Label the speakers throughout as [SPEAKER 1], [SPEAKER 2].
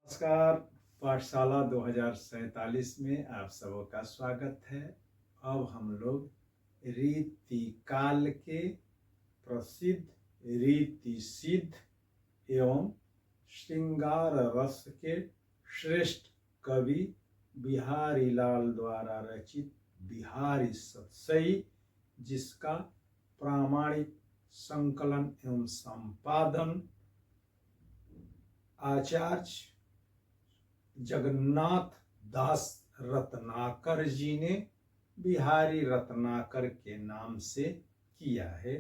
[SPEAKER 1] नमस्कार। पाठशाला 2047 में आप सबों का स्वागत है। अब हम लोग रीतिकाल के प्रसिद्ध रीति सिद्ध एवं श्रृंगार रस के श्रेष्ठ कवि बिहारी लाल द्वारा रचित बिहारी सतसई, जिसका प्रामाणिक संकलन एवं संपादन आचार्य जगन्नाथ दास रत्नाकर जी ने बिहारी रत्नाकर के नाम से किया है।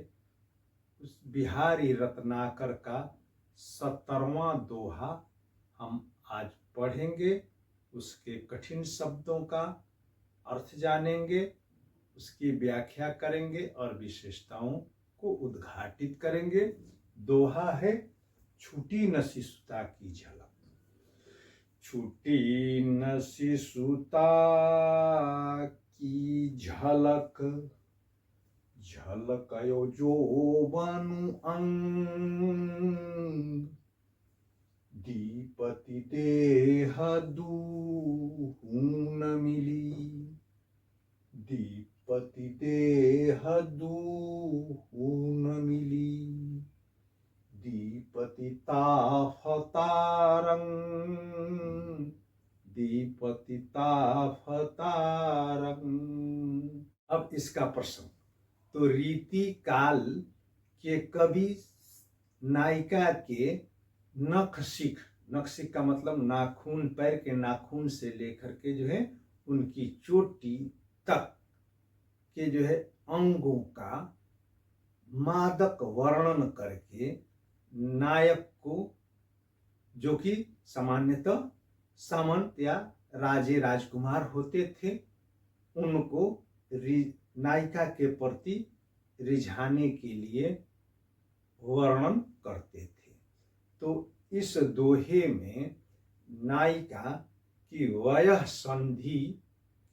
[SPEAKER 1] उस बिहारी रत्नाकर का 70वां दोहा हम आज पढ़ेंगे, उसके कठिन शब्दों का अर्थ जानेंगे, उसकी व्याख्या करेंगे और विशेषताओं को उद्घाटित करेंगे। दोहा है, छूटी न शिशुता की झलक। छूटी न शिशुता की झलक, झलकयो जोबनु अंग। दीपति देह दूहु न मिली, दीपति देह दूहु न मिली। दीपति ताफतारंग, दीपति ताफतारंग। अब इसका प्रश्न, तो रीति काल के कवि नायिका के नख शिख का मतलब नाखून, पैर के नाखून से लेकर के जो है उनकी चोटी तक के जो है अंगों का मादक वर्णन करके नायक को, जो कि सामान्यतः सामंत या राजे राजकुमार होते थे, उनको नायिका के प्रति रिझाने के लिए वर्णन करते थे। तो इस दोहे में नायिका की वयः संधि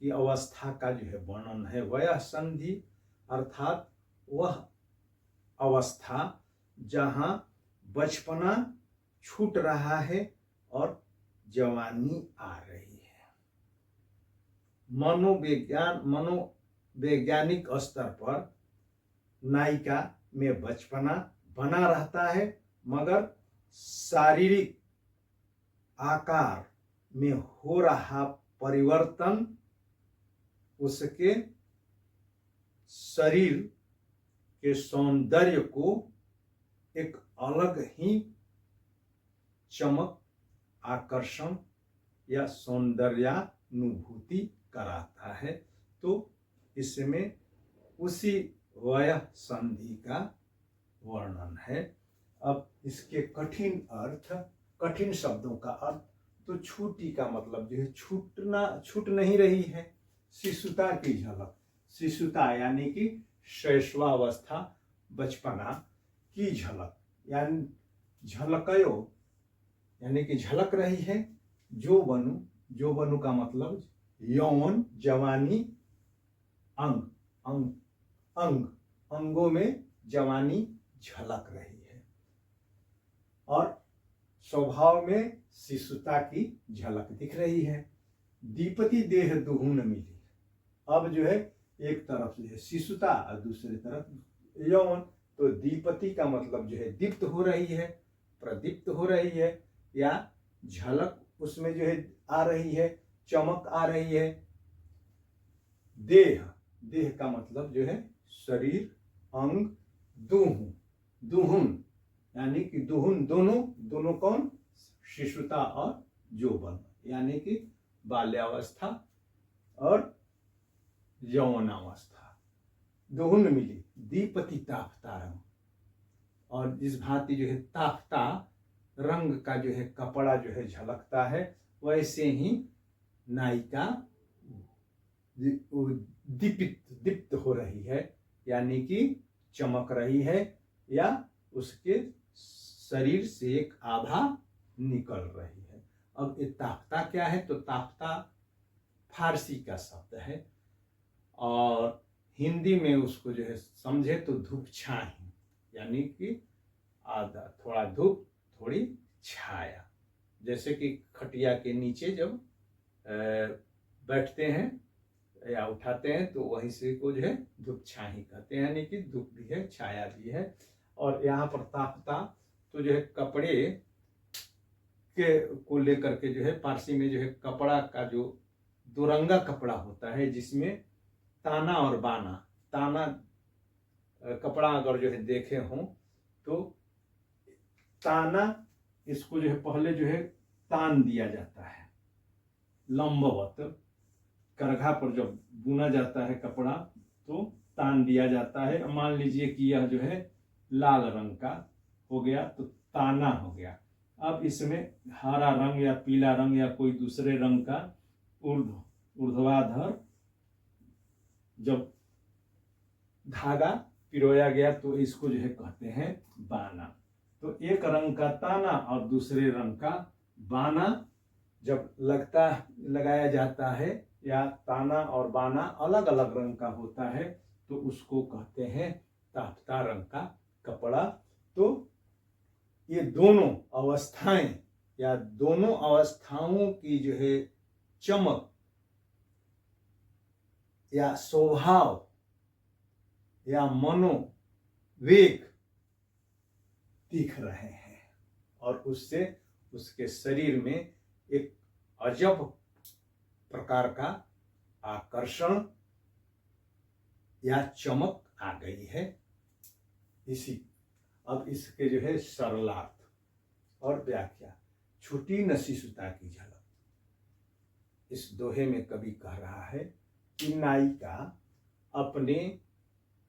[SPEAKER 1] की अवस्था का जो है वर्णन है। वयः संधि अर्थात वह अवस्था जहां बचपना छूट रहा है और जवानी आ रही है। मनोवैज्ञानिक स्तर पर नायिका में बचपना बना रहता है, मगर शारीरिक आकार में हो रहा परिवर्तन उसके शरीर के सौंदर्य को एक अलग ही चमक, आकर्षण या सौंदर्यानुभूति कराता है। तो इसमें उसी वयः संधि का वर्णन है। अब इसके कठिन अर्थ, कठिन शब्दों का अर्थ, तो छूटी का मतलब जो है छूट नहीं रही है। शिशुता की झलक, शिशुता यानी कि शैशवावस्था, बचपना की झलक, यानी झलकयो यानी कि झलक रही है। जोबनु का मतलब यौवन, जवानी, अंग अंग अंग अंगों में जवानी झलक रही है, और स्वभाव में शिशुता की झलक दिख रही है। दीपति देह दुहु न मिली, अब जो है एक तरफ जो है शिशुता और दूसरी तरफ यौवन, तो दीपति का मतलब जो है दीप्त हो रही है, प्रदीप्त हो रही है, या झलक उसमें जो है आ रही है, चमक आ रही है। देह का मतलब जो है शरीर, अंग। दुहुन यानी कि दुहुन, दोनों कौन? शिशुता और यौवन, यानी कि बाल्यावस्था और यौवनावस्था। दुहुन मिली। दीपति ताफतारंग, और जिस भांति जो है ताफता रंग का जो है कपड़ा जो है झलकता है, वैसे ही नायिका दीप्त हो रही है, यानी कि चमक रही है, या उसके शरीर से एक आभा निकल रही है। अब ये ताफ्ता क्या है? तो ताफ्ता फारसी का शब्द है, और हिंदी में उसको जो है समझे तो धूप छाया, यानी कि आधा, थोड़ा धूप थोड़ी छाया, जैसे कि खटिया के नीचे जब बैठते हैं या उठाते हैं तो वहीं से को जो है धूप छाही कहते हैं, यानी कि धूप भी है छाया भी है। और यहाँ पर ताफ्ता तो जो है कपड़े के को लेकर के जो है पारसी में जो है कपड़ा का जो दुरंगा कपड़ा होता है जिसमें ताना और बाना, ताना कपड़ा अगर जो है देखे हों तो ताना इसको जो है पहले जो है तान दिया जाता है लंबवत, करघा पर जब बुना जाता है कपड़ा तो तान दिया जाता है। मान लीजिए कि यह जो है लाल रंग का हो गया तो ताना हो गया। अब इसमें हरा रंग या पीला रंग या कोई दूसरे रंग का ऊर्ध्वाधर जब धागा पिरोया गया तो इसको जो है कहते हैं बाना। तो एक रंग का ताना और दूसरे रंग का बाना जब लगाया जाता है या ताना और बाना अलग अलग रंग का होता है तो उसको कहते हैं ताफ्ता रंग का कपड़ा। तो ये दोनों अवस्थाएं या दोनों अवस्थाओं की जो है चमक या स्वभाव या मनोवेग दिख रहे हैं और उससे उसके शरीर में एक अजब प्रकार का आकर्षण या चमक आ गई है। अब इसके जो है सरलार्थ और व्याख्या। छूटी न शिशुता की झलक, इस दोहे में कवि कह रहा है कि नायिका अपने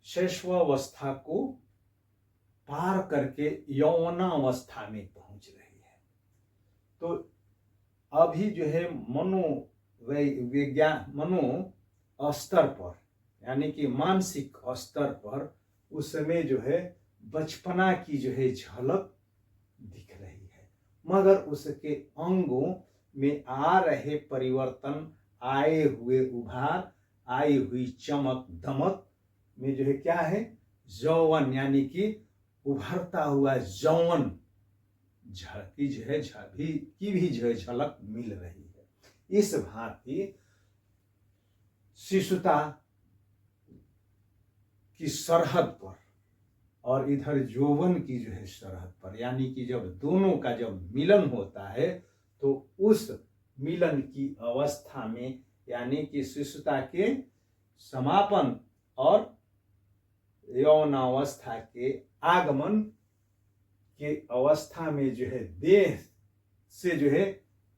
[SPEAKER 1] शैशवावस्था को पार करके यौवनावस्था में पहुंच रही है। तो अभी जो है मनो स्तर पर यानी कि मानसिक स्तर पर उस समय जो है बचपना की जो है झलक दिख रही है, मगर उसके अंगों में आ रहे परिवर्तन, आए हुए उभार, आई हुई चमक दमक में जो है क्या है यौवन, यानी कि उभरता हुआ यौवन की जो है झलक मिल रही है। इस भांति शिशुता की सरहद पर और इधर यौवन की जो है सरहद पर, यानी कि जब दोनों का जब मिलन होता है तो उस मिलन की अवस्था में यानी कि शिशुता के समापन और यौवनावस्था के आगमन के अवस्था में जो है देह से जो है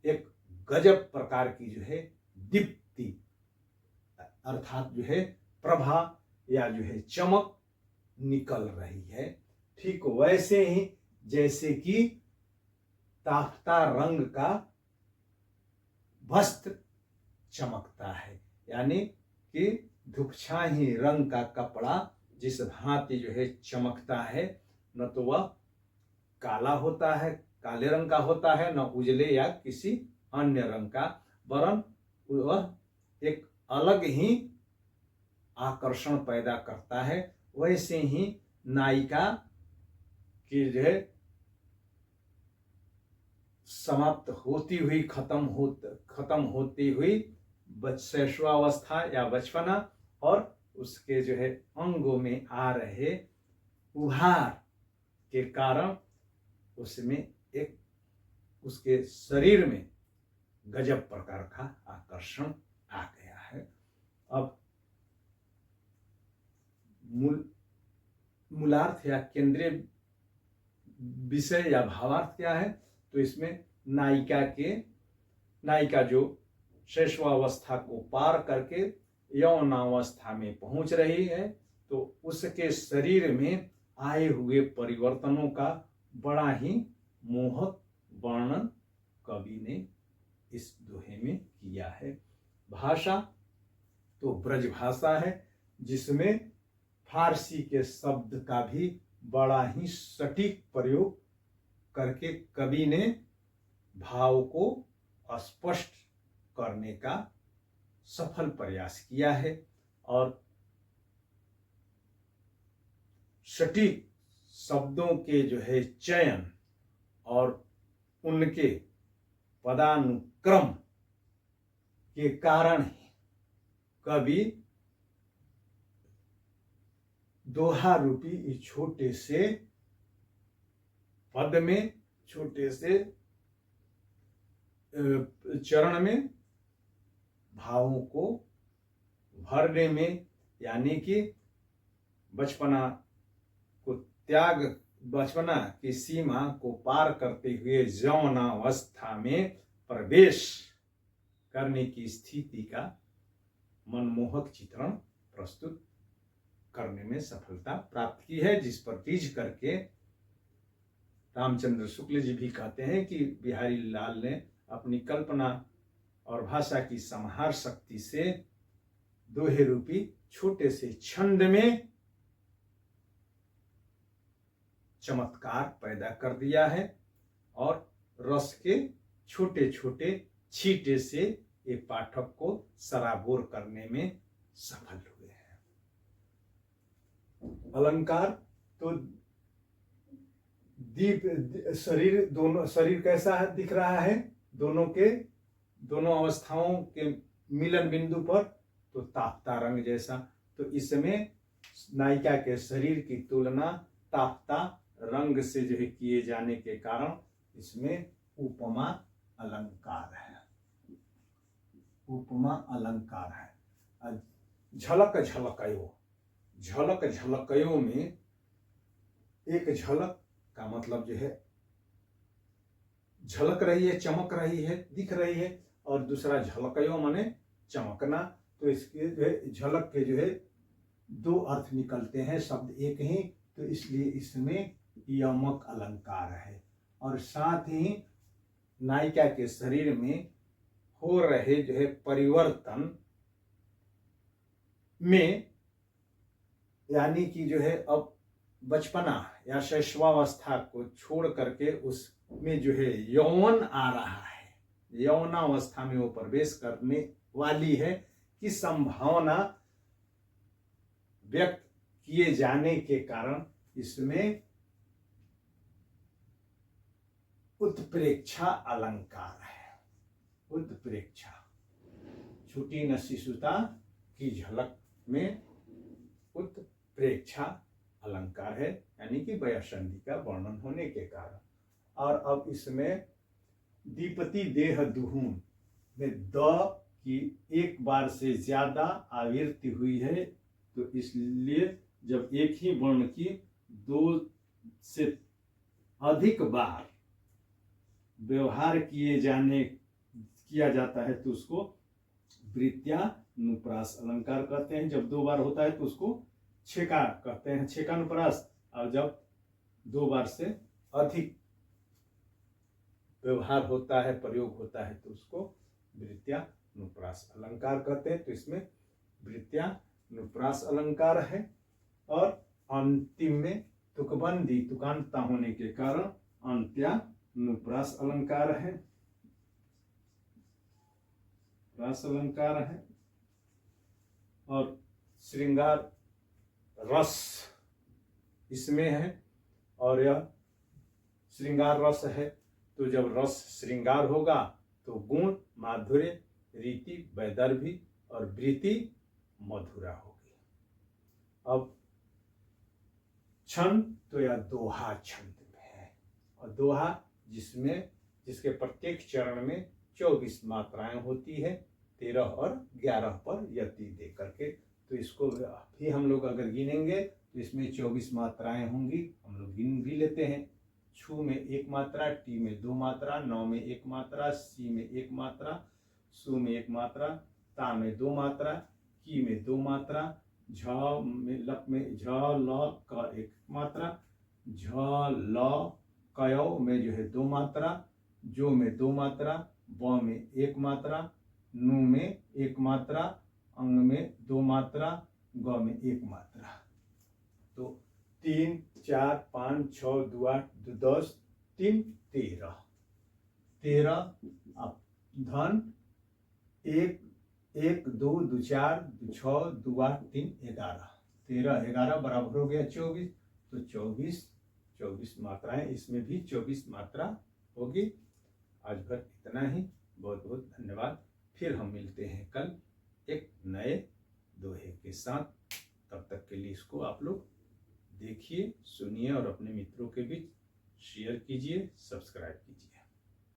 [SPEAKER 1] एक गजब प्रकार की जो है दीप्ति अर्थात जो है प्रभा या जो है चमक निकल रही है। ठीक वैसे ही जैसे कि ताफ्ता रंग का वस्त्र चमकता है, यानी कि धूपछाही रंग का कपड़ा जिस भांति जो है चमकता है, न तो वह काला होता है, काले रंग का होता है, न उजले या किसी अन्य रंग का, वरन वह एक अलग ही आकर्षण पैदा करता है। वैसे ही नायिका की जो है समाप्त होती हुई खत्म होती हुई शैशवावस्था या बचपना और उसके जो है अंगों में आ रहे उभार के कारण उसमें एक उसके शरीर में गजब प्रकार का आकर्षण आ गया है। अब मूलार्थ या केंद्रीय विषय या भावार्थ क्या है, तो इसमें नायिका जो शैशवावस्था को पार करके यौवनावस्था में पहुंच रही है तो उसके शरीर में आए हुए परिवर्तनों का बड़ा ही मोहक वर्णन कवि ने इस दोहे में किया है। भाषा तो ब्रज भाषा है जिसमें फारसी के शब्द का भी बड़ा ही सटीक प्रयोग करके कवि ने भाव को स्पष्ट करने का सफल प्रयास किया है और सटीक शब्दों के जो है चयन और उनके पदानुक्रम के कारण ही कवि दोहा रूपी इस छोटे से पद में, छोटे से चरण में भावों को भरने में, यानी कि बचपना को त्याग, बचपना की सीमा को पार करते हुए यौनावस्था में प्रवेश करने की स्थिति का मनमोहक चित्रण प्रस्तुत करने में सफलता प्राप्त की है, जिस पर टीज करके रामचंद्र शुक्ल जी भी कहते हैं कि बिहारी लाल ने अपनी कल्पना और भाषा की संहार शक्ति से दोहे रूपी छोटे से छंद में चमत्कार पैदा कर दिया है और रस के छोटे छोटे छींटे से ये पाठक को सराबोर करने में सफल हुए हैं। अलंकार तो शरीर, दोनों शरीर कैसा है दिख रहा है, दोनों अवस्थाओं के मिलन बिंदु पर तो ताप्ता रंग जैसा। तो इसमें नायिका के शरीर की तुलना ताप्ता रंग से जो है किए जाने के कारण इसमें उपमा अलंकार है, उपमा अलंकार है। झलक झलकयो, झलक झलकयो में एक झलक का मतलब जो है झलक रही है, चमक रही है, दिख रही है, और दूसरा झलकयो माने चमकना। तो इसके जो है झलक के जो है दो अर्थ निकलते हैं, शब्द एक ही, तो इसलिए इसमें यमक अलंकार है। और साथ ही नायिका के शरीर में हो रहे जो है परिवर्तन में, यानी कि जो है अब बचपना या शैशवावस्था को छोड़ करके उसमें जो है यौवन आ रहा है, यौनावस्था में वो प्रवेश करने वाली है कि संभावना व्यक्त किए जाने के कारण इसमें उत्प्रेक्षा अलंकार है। उत्प्रेक्षा, छुटी न शिशुता की झलक में उत्प्रेक्षा अलंकार है, यानी कि वयसंधि का वर्णन होने के कारण। और अब इसमें दीपति देह दुहून में द की एक बार से ज्यादा आवृत्ति हुई है, तो इसलिए जब एक ही वर्ण की दो से अधिक बार व्यवहार किया जाता है तो उसको वृत्यानुप्रास अलंकार कहते हैं। जब दो बार होता है तो उसको छेका कहते हैं, छेकानुप्रास। और जब दो बार से अधिक व्यवहार होता है, प्रयोग होता है, तो उसको वृत्यानुप्रास अलंकार कहते हैं। तो इसमें वृत्यानुप्रास अलंकार है। और अंतिम में तुकबंदी, तुकांतता होने के कारण अंत्यानुप्रास अलंकार है, प्रास अलंकार है। और श्रृंगार रस इसमें है, और यह श्रृंगार रस है। तो जब रस श्रृंगार होगा तो गुण माधुर्य, रीति वैदर्भी और वृत्ति मधुरा होगी। अब छंद तो यह दोहा छंद में है, और दोहा जिसके प्रत्येक चरण में 24 मात्राएं होती है, 13 और 11 पर यति दे करके। तो इसको भी हम लोग अगर गिनेंगे तो इसमें 24 मात्राएं होंगी। हम लोग गिन भी लेते हैं। छू में 1 मात्रा, टी में 2 मात्रा, नौ में 1 मात्रा, सी में 1 मात्रा, सु में 1 मात्रा, ता में 2 मात्रा, की में 2 मात्रा, झ में लप में झ ल का 1 मात्रा, झ ल कयो में जो है 2 मात्रा, जो में 2 मात्रा, ब में 1 मात्रा, नु में 1 मात्रा, अंग में 2 मात्रा, ग में 1 मात्रा। तो 3 4 5 6 2 8 2 10 3 13 अब धन 1 1 2 2 4 2 6 2 8 3 11, 13 11 बराबर हो गया 24। तो 24 मात्राएं, इसमें भी 24 मात्रा होगी। आज भर इतना ही। बहुत बहुत धन्यवाद। फिर हम मिलते हैं कल एक नए दोहे के साथ। तब तक के लिए इसको आप लोग देखिए, सुनिए और अपने मित्रों के बीच शेयर कीजिए, सब्सक्राइब कीजिए।